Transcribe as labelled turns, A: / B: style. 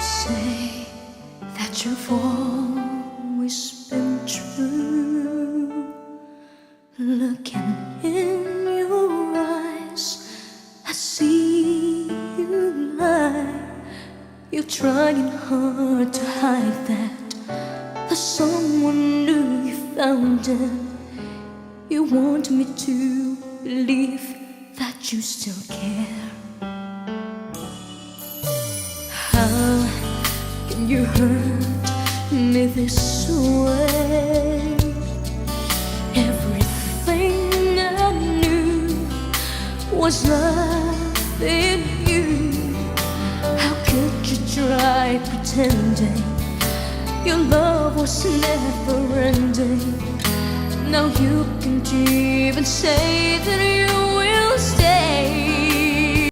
A: say that you've always been true. Looking in your eyes, I see you lie. You're trying hard to hide that there's someone new you found it. You want me to believe that you still care. How can you hurt me this way? Everything I knew was love in you. How could you try pretending your love was never ending? Now you can't even say that you